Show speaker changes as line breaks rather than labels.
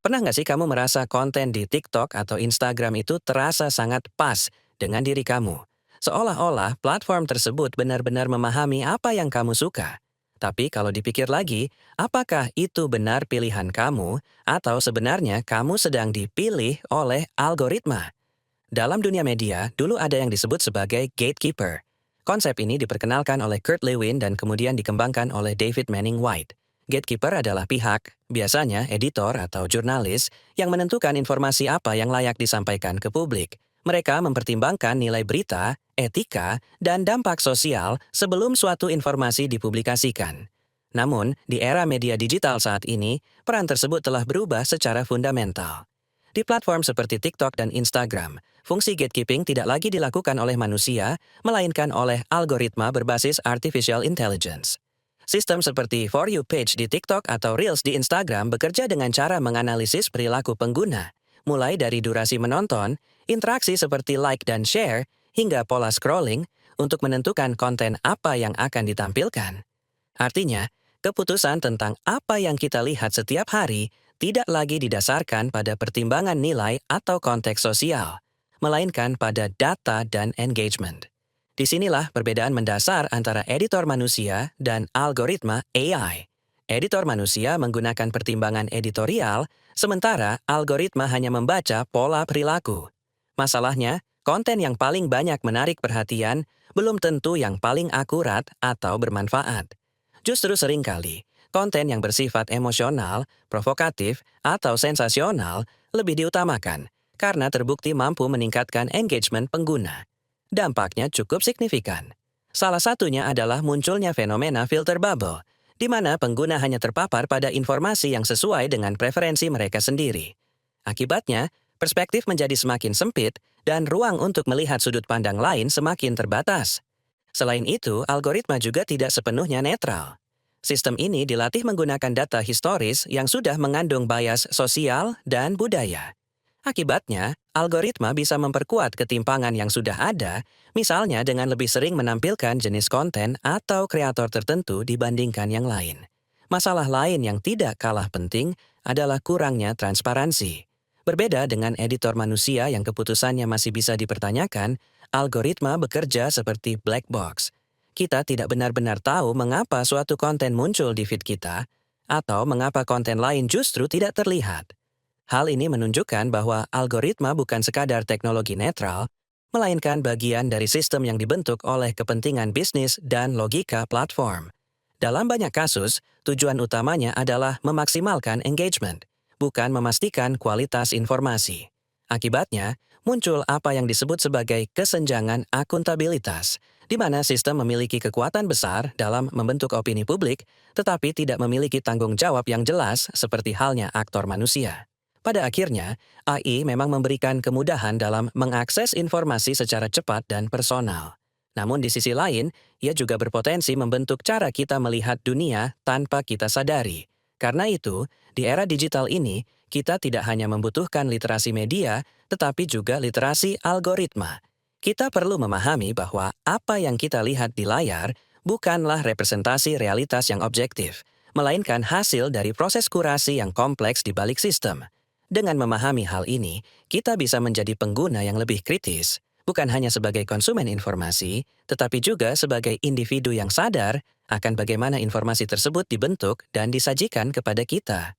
Pernah nggak sih kamu merasa konten di TikTok atau Instagram itu terasa sangat pas dengan diri kamu? Seolah-olah platform tersebut benar-benar memahami apa yang kamu suka. Tapi kalau dipikir lagi, apakah itu benar pilihan kamu atau sebenarnya kamu sedang dipilih oleh algoritma? Dalam dunia media, dulu ada yang disebut sebagai gatekeeper. Konsep ini diperkenalkan oleh Kurt Lewin dan kemudian dikembangkan oleh David Manning White. Gatekeeper adalah pihak, biasanya editor atau jurnalis, yang menentukan informasi apa yang layak disampaikan ke publik. Mereka mempertimbangkan nilai berita, etika, dan dampak sosial sebelum suatu informasi dipublikasikan. Namun, di era media digital saat ini, peran tersebut telah berubah secara fundamental. Di platform seperti TikTok dan Instagram, fungsi gatekeeping tidak lagi dilakukan oleh manusia, melainkan oleh algoritma berbasis artificial intelligence. Sistem seperti For You page di TikTok atau Reels di Instagram bekerja dengan cara menganalisis perilaku pengguna, mulai dari durasi menonton, interaksi seperti like dan share, hingga pola scrolling untuk menentukan konten apa yang akan ditampilkan. Artinya, keputusan tentang apa yang kita lihat setiap hari tidak lagi didasarkan pada pertimbangan nilai atau konteks sosial, melainkan pada data dan engagement. Disinilah perbedaan mendasar antara editor manusia dan algoritma AI. Editor manusia menggunakan pertimbangan editorial, sementara algoritma hanya membaca pola perilaku. Masalahnya, konten yang paling banyak menarik perhatian belum tentu yang paling akurat atau bermanfaat. Justru seringkali, konten yang bersifat emosional, provokatif, atau sensasional lebih diutamakan karena terbukti mampu meningkatkan engagement pengguna. Dampaknya cukup signifikan. Salah satunya adalah munculnya fenomena filter bubble, di mana pengguna hanya terpapar pada informasi yang sesuai dengan preferensi mereka sendiri. Akibatnya, perspektif menjadi semakin sempit dan ruang untuk melihat sudut pandang lain semakin terbatas. Selain itu, algoritma juga tidak sepenuhnya netral. Sistem ini dilatih menggunakan data historis yang sudah mengandung bias sosial dan budaya. Akibatnya, algoritma bisa memperkuat ketimpangan yang sudah ada, misalnya dengan lebih sering menampilkan jenis konten atau kreator tertentu dibandingkan yang lain. Masalah lain yang tidak kalah penting adalah kurangnya transparansi. Berbeda dengan editor manusia yang keputusannya masih bisa dipertanyakan, algoritma bekerja seperti black box. Kita tidak benar-benar tahu mengapa suatu konten muncul di feed kita, atau mengapa konten lain justru tidak terlihat. Hal ini menunjukkan bahwa algoritma bukan sekadar teknologi netral, melainkan bagian dari sistem yang dibentuk oleh kepentingan bisnis dan logika platform. Dalam banyak kasus, tujuan utamanya adalah memaksimalkan engagement, bukan memastikan kualitas informasi. Akibatnya, muncul apa yang disebut sebagai kesenjangan akuntabilitas, di mana sistem memiliki kekuatan besar dalam membentuk opini publik, tetapi tidak memiliki tanggung jawab yang jelas seperti halnya aktor manusia. Pada akhirnya, AI memang memberikan kemudahan dalam mengakses informasi secara cepat dan personal. Namun di sisi lain, ia juga berpotensi membentuk cara kita melihat dunia tanpa kita sadari. Karena itu, di era digital ini, kita tidak hanya membutuhkan literasi media, tetapi juga literasi algoritma. Kita perlu memahami bahwa apa yang kita lihat di layar bukanlah representasi realitas yang objektif, melainkan hasil dari proses kurasi yang kompleks di balik sistem. Dengan memahami hal ini, kita bisa menjadi pengguna yang lebih kritis, bukan hanya sebagai konsumen informasi, tetapi juga sebagai individu yang sadar akan bagaimana informasi tersebut dibentuk dan disajikan kepada kita.